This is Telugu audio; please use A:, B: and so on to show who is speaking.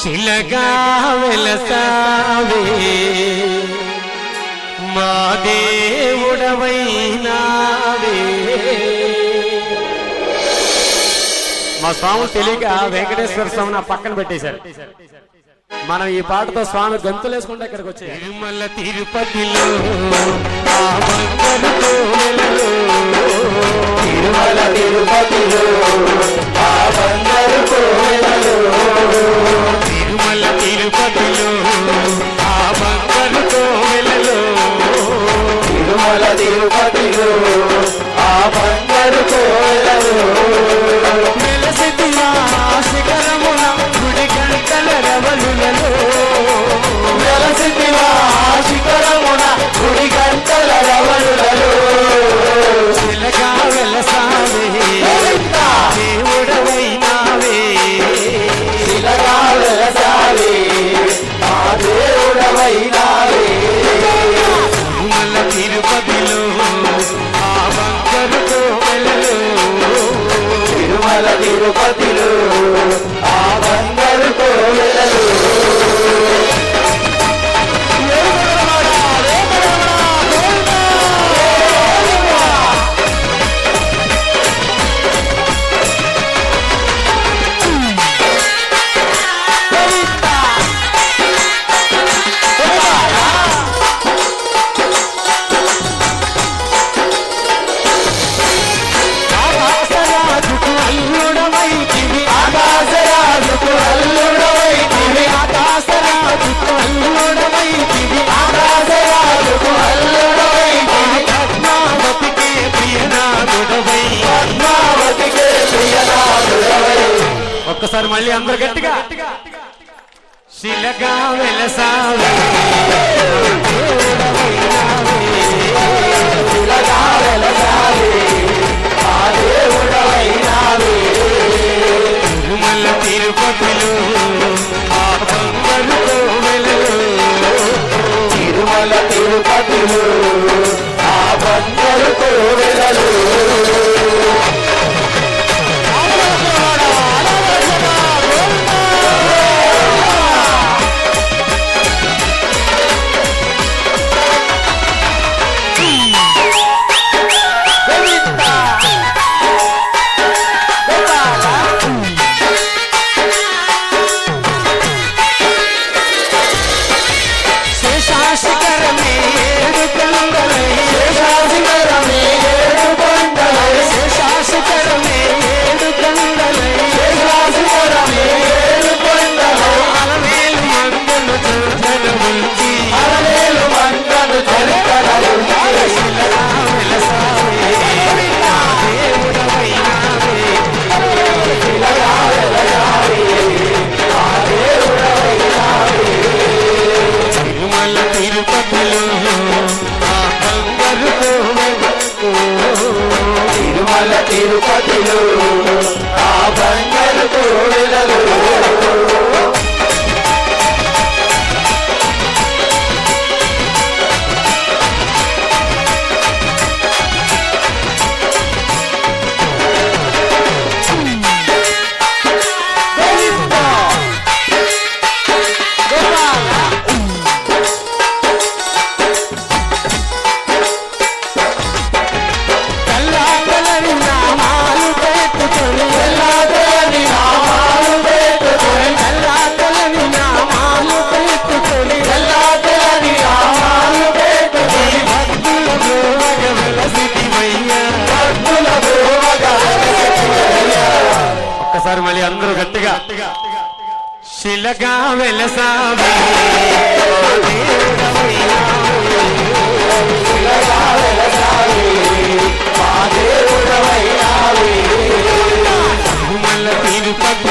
A: శిలగా వెలసావే మా దేవుడవైనావే. మా స్వామి తెలియక వెంకటేశ్వర స్వామి నా పక్కన పెట్టేశారు. మనం ఈ పాటతో స్వామి గంతులేసుకుంటే ఇక్కడికి వచ్చే తిరుమల తిరుపతిలో
B: తిరుమల తిరుపతిలో
A: తిరుమల తిరుపతిలో ఆ బంగారు కోవెలలో
B: తిరుమల తిరుపతిలో ఆ బంగారు కోవెలలో
A: వెలసితివా శిఖరమున గుడి గంటల రవలులలో
B: వెలసితివా శిఖరమున గుడి గంటల రవలులలో
A: శిలగా వెలసావే దేవుడవైనావే.
B: శిలగా వెలసావే మా దేవుడవైనావే.
A: తిరుమల తిరుపతిలో ఆ బంగారు కోవెలలో
B: తిరుమల తిరుపతిలో ఆ బంగారు కోవెలలో
A: ఒక్కసారి మళ్ళీ అందరు గట్టిగా శిలగా వెలసావే
B: శిలగా వెలసావే మా దేవుడవైనావే.
A: తిరుమల తిరుపతిలో ఆ బంగారు కోవెలలో
B: తిరుమల తిరుపతిలో ఆ బంగారు కోవెలలో
A: శేషాశిఖరమే ఏడు కొండలై
B: శేషాశిఖరమే ఏడు కొండలై
A: శేషాశిఖరమే ఏడు కొండలై
B: శేషాశిఖరమే ఏడు కొండలై
A: అలవేలు మంగళ చందనముంచి
B: అలవేలు మంటలు చరిత్రలు
A: శిలగా వెలసావే దేవుడవైనావే.
B: శిలగా వెలసావే మా దేవుడవైనావే.
A: తిరుమల తిరుపతిలో ఆ బంగారు కోవెలలో
B: తిరుమల తిరుపతిలో ఆ బంగారు కోవెలలో
A: కల్లాకలని నామాలు పెట్టుకొని
B: ఎల్లాదని నామాలు పెట్టుకొని
A: కల్లాకలని నామాలు పెట్టుకొని
B: ఎల్లాదని నామాలు పెట్టుకొని
A: భక్తుల గోవగ వెలసితివయ్యా.
B: భక్తుల భూమగా
A: ఒక్కసారి మళ్ళీ అందరూ గట్టిగా శిలగా వెలసావే
B: శిలగా వెలసావే మా దేవుడవైనావే.
A: తిరుమల తిరుపతి